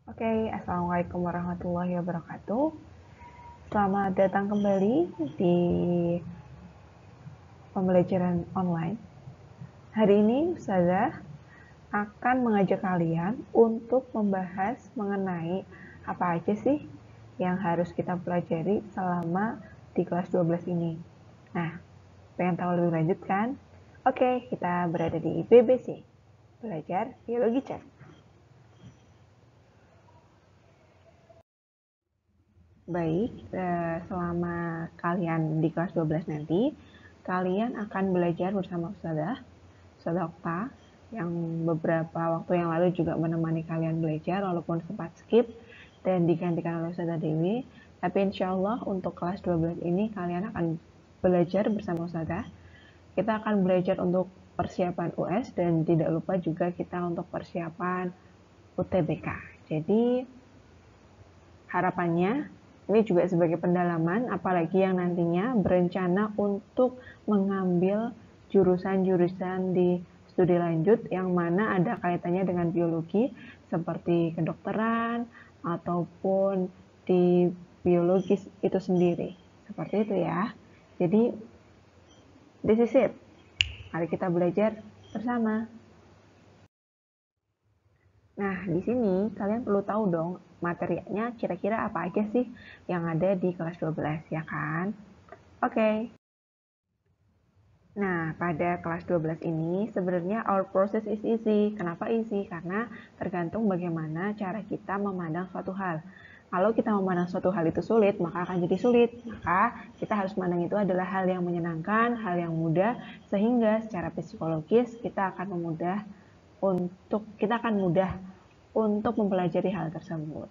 Oke, Assalamualaikum warahmatullahi wabarakatuh. Selamat datang kembali di pembelajaran online. Hari ini Ustazah akan mengajak kalian untuk membahas mengenai apa aja sih yang harus kita pelajari selama di kelas 12 ini. Nah, pengen tahu lebih lanjut kan? Oke, kita berada di BBC, belajar biologi cek. Baik, selama kalian di kelas 12 nanti, kalian akan belajar bersama Ustazah Okta, yang beberapa waktu yang lalu juga menemani kalian belajar, walaupun sempat skip dan digantikan oleh Ustazah Dewi. Tapi insya Allah untuk kelas 12 ini kalian akan belajar bersama Ustazah. Kita akan belajar untuk persiapan US dan tidak lupa juga kita untuk persiapan UTBK. Jadi harapannya ini juga sebagai pendalaman, apalagi yang nantinya berencana untuk mengambil jurusan-jurusan di studi lanjut yang mana ada kaitannya dengan biologi, seperti kedokteran ataupun di biologis itu sendiri. Seperti itu ya. Jadi, this is it. Mari kita belajar bersama. Nah, di sini kalian perlu tahu dong materinya kira-kira apa aja sih yang ada di kelas 12, ya kan? Oke. Nah, pada kelas 12 ini sebenarnya our process is easy. Kenapa easy? Karena tergantung bagaimana cara kita memandang suatu hal. Kalau kita memandang suatu hal itu sulit, maka akan jadi sulit. Maka kita harus memandang itu adalah hal yang menyenangkan, hal yang mudah, sehingga secara psikologis kita akan mudah untuk mempelajari hal tersebut.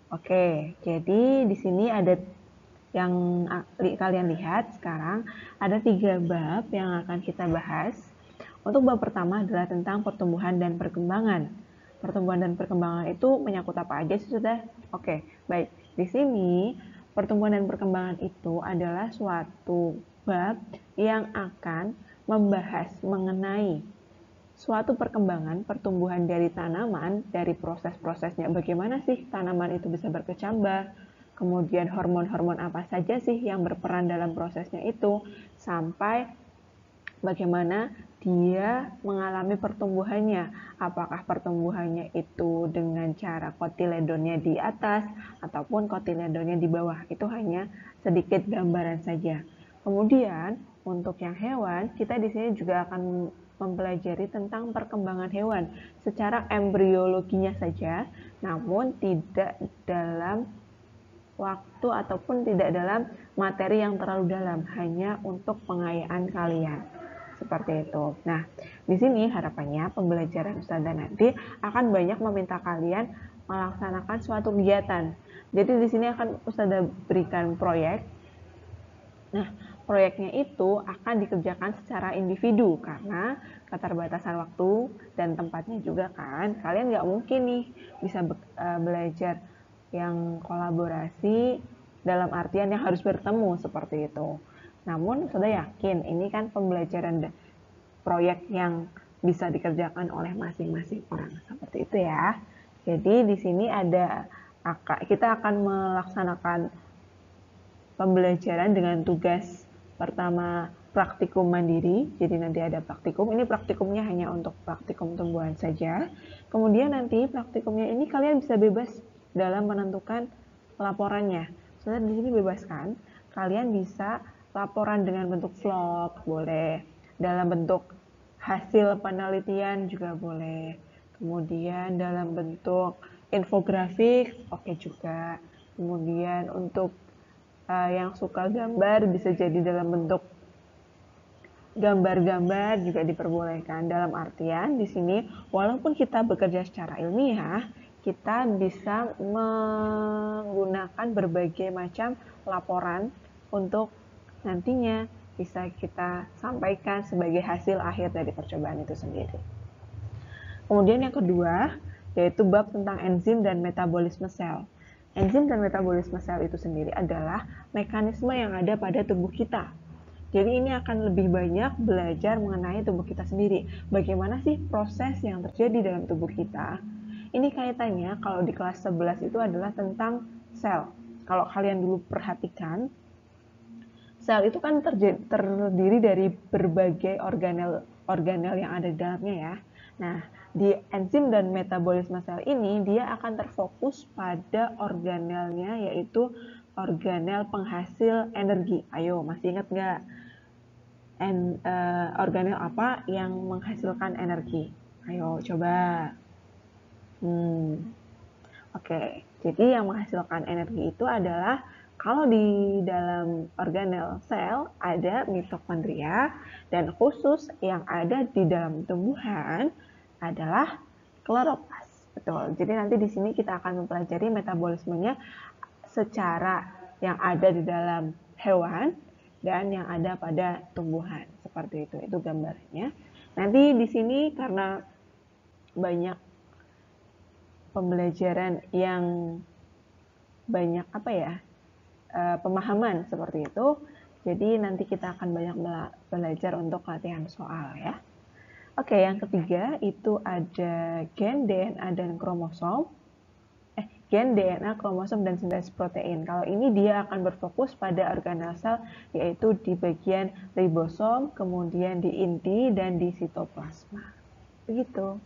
Oke, jadi di sini ada yang kalian lihat sekarang, ada 3 bab yang akan kita bahas. Untuk bab pertama adalah tentang pertumbuhan dan perkembangan. Pertumbuhan dan perkembangan itu menyangkut apa aja sih sudah? Oke, baik. Di sini pertumbuhan dan perkembangan itu adalah suatu bab yang akan membahas mengenai suatu perkembangan pertumbuhan dari tanaman, dari proses-prosesnya bagaimana sih tanaman itu bisa berkecambah, kemudian hormon-hormon apa saja sih yang berperan dalam prosesnya itu, sampai bagaimana dia mengalami pertumbuhannya. Apakah pertumbuhannya itu dengan cara kotiledonnya di atas ataupun kotiledonnya di bawah. Itu hanya sedikit gambaran saja. Kemudian untuk yang hewan, kita di sini juga akan mempelajari tentang perkembangan hewan secara embriologinya saja, namun tidak dalam waktu ataupun tidak dalam materi yang terlalu dalam, hanya untuk pengayaan kalian. Seperti itu. Nah, di sini harapannya pembelajaran Ustazah nanti akan banyak meminta kalian melaksanakan suatu kegiatan. Jadi di sini akan Ustazah berikan proyek. Nah, proyeknya itu akan dikerjakan secara individu karena keterbatasan waktu dan tempatnya juga kan. Kalian nggak mungkin nih bisa belajar yang kolaborasi dalam artian yang harus bertemu seperti itu. Namun sudah yakin ini kan pembelajaran proyek yang bisa dikerjakan oleh masing-masing orang seperti itu ya. Jadi di sini kita akan melaksanakan pembelajaran dengan tugas pertama praktikum mandiri. Jadi nanti ada praktikum. Ini praktikumnya hanya untuk praktikum tumbuhan saja. Kemudian nanti praktikumnya ini kalian bisa bebas dalam menentukan laporannya. Soalnya di sini bebas kan. Kalian bisa laporan dengan bentuk vlog, boleh. Dalam bentuk hasil penelitian juga boleh. Kemudian dalam bentuk infografik, oke juga. Kemudian untuk yang suka gambar bisa jadi dalam bentuk gambar-gambar juga diperbolehkan. Dalam artian di sini walaupun kita bekerja secara ilmiah, kita bisa menggunakan berbagai macam laporan untuk nantinya bisa kita sampaikan sebagai hasil akhir dari percobaan itu sendiri. Kemudian yang kedua, yaitu bab tentang enzim dan metabolisme sel. Enzim dan metabolisme sel itu sendiri adalah mekanisme yang ada pada tubuh kita. Jadi ini akan lebih banyak belajar mengenai tubuh kita sendiri. Bagaimana sih proses yang terjadi dalam tubuh kita? ini kaitannya kalau di kelas 11 itu adalah tentang sel. Kalau kalian dulu perhatikan, sel itu kan terdiri dari berbagai organel yang ada di dalamnya ya. Nah, di enzim dan metabolisme sel ini dia akan terfokus pada organelnya, yaitu organel penghasil energi. Ayo, masih ingat nggak? Organel apa yang menghasilkan energi? Ayo, coba. Oke, jadi yang menghasilkan energi itu adalah kalau di dalam organel sel ada mitokondria, dan khusus yang ada di dalam tumbuhan adalah kloroplas. Betul. Jadi nanti di sini kita akan mempelajari metabolismenya secara yang ada di dalam hewan dan yang ada pada tumbuhan. Seperti itu. Itu gambarnya. Nanti di sini karena banyak pembelajaran yang banyak pemahaman seperti itu, jadi nanti kita akan banyak belajar untuk latihan soal ya. Oke, yang ketiga itu ada gen, DNA, dan kromosom. Gen, DNA, kromosom, dan sintesis protein. Kalau ini dia akan berfokus pada organel sel, yaitu di bagian ribosom, kemudian di inti, dan di sitoplasma. Begitu.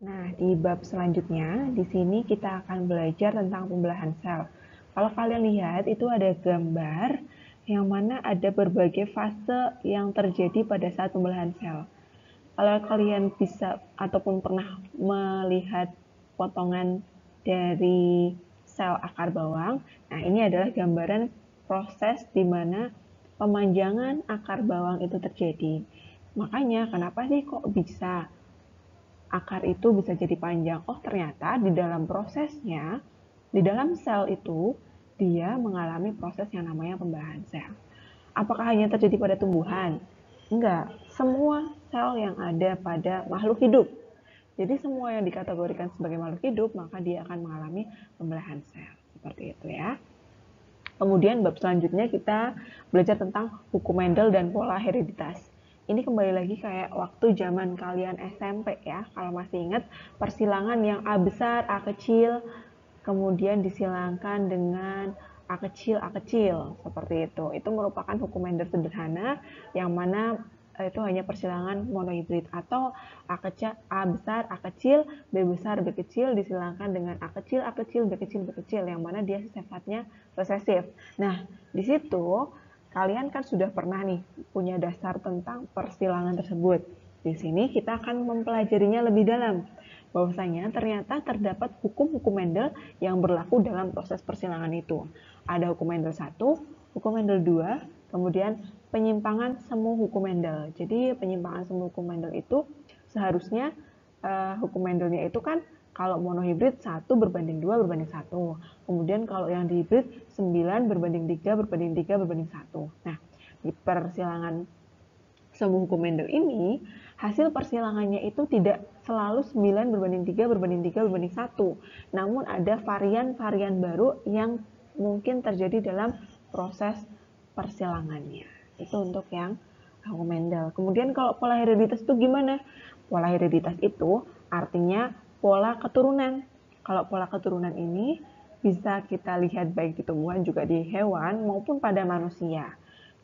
Nah, di bab selanjutnya, di sini kita akan belajar tentang pembelahan sel. Kalau kalian lihat, itu ada gambar yang mana ada berbagai fase yang terjadi pada saat pembelahan sel. Kalau kalian bisa ataupun pernah melihat potongan dari sel akar bawang, nah ini adalah gambaran proses di mana pemanjangan akar bawang itu terjadi. Makanya kenapa sih kok bisa akar itu bisa jadi panjang? Oh, ternyata di dalam prosesnya, di dalam sel itu, dia mengalami proses yang namanya pembelahan sel. Apakah hanya terjadi pada tumbuhan? Enggak, semua sel yang ada pada makhluk hidup. Jadi semua yang dikategorikan sebagai makhluk hidup, maka dia akan mengalami pembelahan sel. Seperti itu ya. Kemudian bab selanjutnya kita belajar tentang hukum Mendel dan pola hereditas. Ini kembali lagi kayak waktu zaman kalian SMP ya, kalau masih ingat persilangan yang A besar, A kecil, kemudian disilangkan dengan A kecil, A kecil, seperti itu. Itu merupakan hukum Mendel sederhana yang mana itu hanya persilangan monohibrid, atau A kecil, A besar, A kecil, B besar, B kecil disilangkan dengan A kecil, A kecil, B kecil, B kecil, yang mana dia sifatnya resesif. Nah, di situ kalian kan sudah pernah nih punya dasar tentang persilangan tersebut. Di sini kita akan mempelajarinya lebih dalam. Bahwasanya ternyata terdapat hukum-hukum Mendel yang berlaku dalam proses persilangan itu. Ada hukum Mendel 1, hukum Mendel 2, kemudian penyimpangan semu hukum Mendel. Jadi penyimpangan semu hukum Mendel itu seharusnya hukum Mendelnya itu kan kalau monohibrid 1 berbanding 2 berbanding 1. Kemudian kalau yang dihibrid 9 berbanding 3 berbanding 3 berbanding 1. Nah, di persilangan semu hukum Mendel ini, hasil persilangannya itu tidak selalu 9 berbanding 3 berbanding 3 berbanding 1. Namun ada varian-varian baru yang mungkin terjadi dalam proses persilangannya. Itu untuk yang hukum Mendel. Kemudian kalau pola hereditas itu gimana? Pola hereditas itu artinya pola keturunan. Kalau pola keturunan ini bisa kita lihat baik di tumbuhan juga di hewan maupun pada manusia.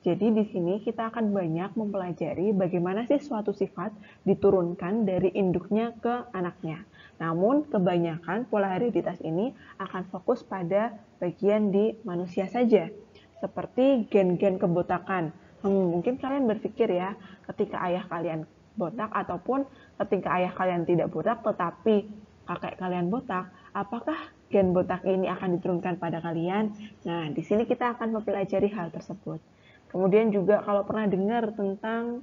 Jadi di sini kita akan banyak mempelajari bagaimana sih suatu sifat diturunkan dari induknya ke anaknya. Namun kebanyakan pola hereditas ini akan fokus pada bagian di manusia saja. Seperti gen-gen kebotakan. Mungkin kalian berpikir ya, ketika ayah kalian botak ataupun ketika ayah kalian tidak botak tetapi kakek kalian botak, apakah gen botak ini akan diturunkan pada kalian? Nah, di sini kita akan mempelajari hal tersebut. Kemudian juga kalau pernah dengar tentang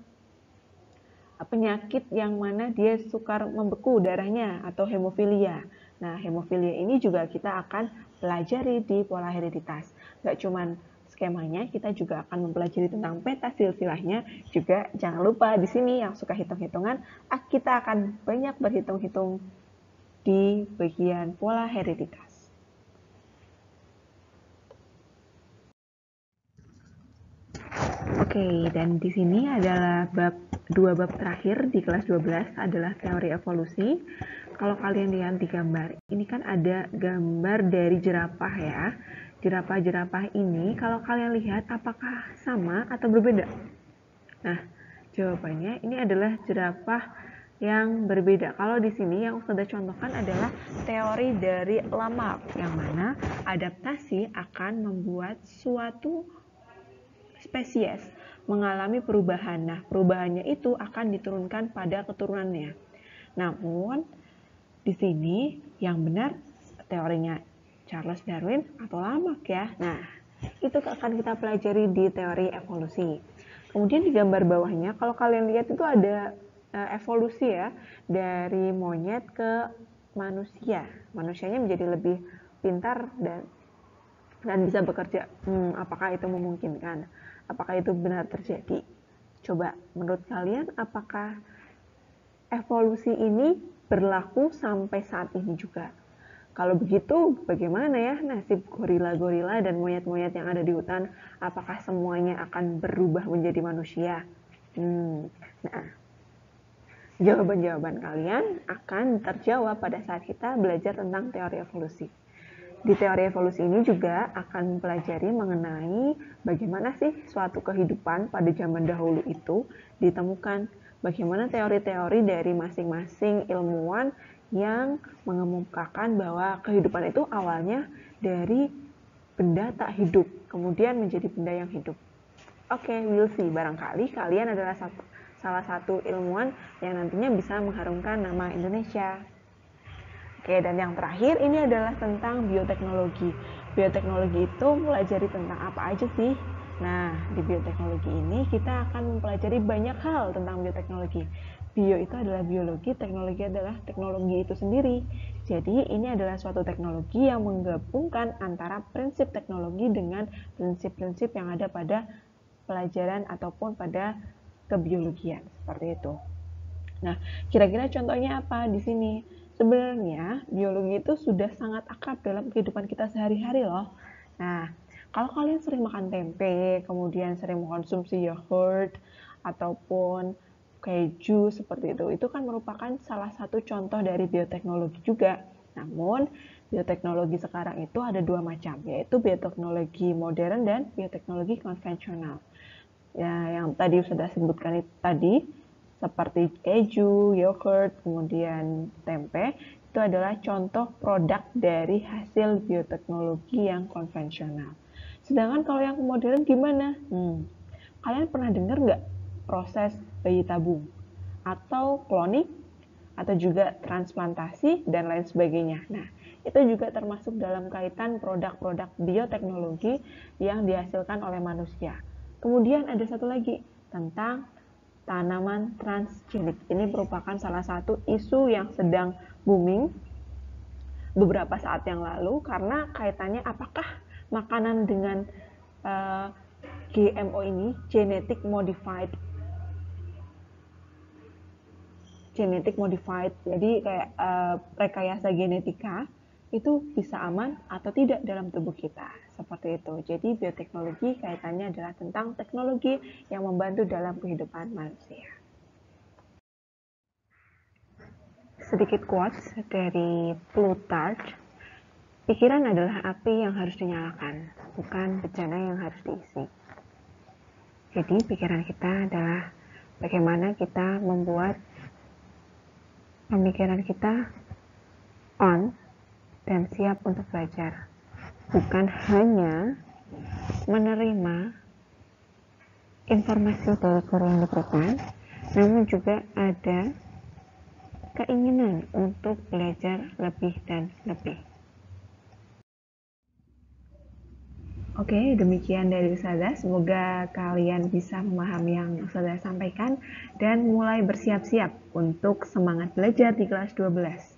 penyakit yang mana dia sukar membeku darahnya atau hemofilia. Nah, hemofilia ini juga kita akan pelajari di pola hereditas. Gak cuman skemanya, kita juga akan mempelajari tentang peta silsilahnya. Juga jangan lupa di sini yang suka hitung-hitungan, kita akan banyak berhitung-hitung di bagian pola hereditas. Oke, dan di sini adalah bab dua bab terakhir di kelas 12 adalah teori evolusi. Kalau kalian lihat di gambar, ini kan ada gambar dari jerapah ya. Jerapah-jerapah ini kalau kalian lihat apakah sama atau berbeda? Nah, jawabannya ini adalah jerapah yang berbeda. Kalau di sini yang sudah contohkan adalah teori dari Lamarck, yang mana adaptasi akan membuat suatu spesies mengalami perubahan. Nah, perubahannya itu akan diturunkan pada keturunannya. Namun, di sini yang benar teorinya Charles Darwin atau Lamarck ya. Nah, itu akan kita pelajari di teori evolusi. Kemudian di gambar bawahnya, kalau kalian lihat itu ada evolusi ya, dari monyet ke manusia. Manusianya menjadi lebih pintar dan bisa bekerja. Apakah itu memungkinkan? Apakah itu benar terjadi? Coba, menurut kalian apakah evolusi ini berlaku sampai saat ini juga? Kalau begitu, bagaimana ya nasib gorila-gorila dan monyet-monyet yang ada di hutan? Apakah semuanya akan berubah menjadi manusia? Nah, jawaban-jawaban kalian akan terjawab pada saat kita belajar tentang teori evolusi. Di teori evolusi ini juga akan mempelajari mengenai bagaimana sih suatu kehidupan pada zaman dahulu itu ditemukan. Bagaimana teori-teori dari masing-masing ilmuwan yang mengemukakan bahwa kehidupan itu awalnya dari benda tak hidup, kemudian menjadi benda yang hidup. Oke, we'll see. Barangkali kalian adalah salah satu ilmuwan yang nantinya bisa mengharumkan nama Indonesia. Oke, dan yang terakhir ini adalah tentang bioteknologi. Bioteknologi itu mempelajari tentang apa aja sih? Nah, di bioteknologi ini kita akan mempelajari banyak hal tentang bioteknologi. Bio itu adalah biologi, teknologi adalah teknologi itu sendiri. Jadi, ini adalah suatu teknologi yang menggabungkan antara prinsip teknologi dengan prinsip-prinsip yang ada pada pelajaran ataupun pada kebiologian, seperti itu. Nah, kira-kira contohnya apa di sini? Sebenarnya, biologi itu sudah sangat akrab dalam kehidupan kita sehari-hari loh. Nah, kalau kalian sering makan tempe, kemudian sering mengkonsumsi yogurt, ataupun keju seperti itu kan merupakan salah satu contoh dari bioteknologi juga. Namun, bioteknologi sekarang itu ada dua macam, yaitu bioteknologi modern dan bioteknologi konvensional. Ya, yang tadi sudah sebutkan tadi, seperti keju, yogurt, kemudian tempe, itu adalah contoh produk dari hasil bioteknologi yang konvensional. Sedangkan kalau yang modern gimana? Kalian pernah dengar nggak proses bayi tabung? Atau cloning? Atau juga transplantasi? Dan lain sebagainya. Nah, itu juga termasuk dalam kaitan produk-produk bioteknologi yang dihasilkan oleh manusia. Kemudian ada satu lagi tentang tanaman transgenik. Ini merupakan salah satu isu yang sedang booming beberapa saat yang lalu karena kaitannya apakah makanan dengan GMO ini, genetic modified, jadi kayak rekayasa genetika, itu bisa aman atau tidak dalam tubuh kita, seperti itu. Jadi bioteknologi kaitannya adalah tentang teknologi yang membantu dalam kehidupan manusia. Sedikit quotes dari Plutarch, pikiran adalah api yang harus dinyalakan, bukan bejana yang harus diisi. Jadi pikiran kita adalah bagaimana kita membuat pemikiran kita on dan siap untuk belajar, bukan hanya menerima informasi dari guru yang diberikan, namun juga ada keinginan untuk belajar lebih dan lebih. Oke, demikian dari Ustazah. Semoga kalian bisa memahami yang Ustazah sampaikan dan mulai bersiap-siap untuk semangat belajar di kelas 12.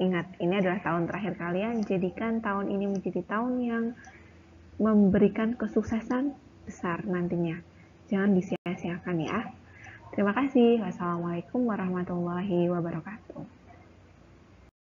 Ingat, ini adalah tahun terakhir kalian, jadikan tahun ini menjadi tahun yang memberikan kesuksesan besar nantinya. Jangan disia-siakan ya. Terima kasih. Wassalamualaikum warahmatullahi wabarakatuh.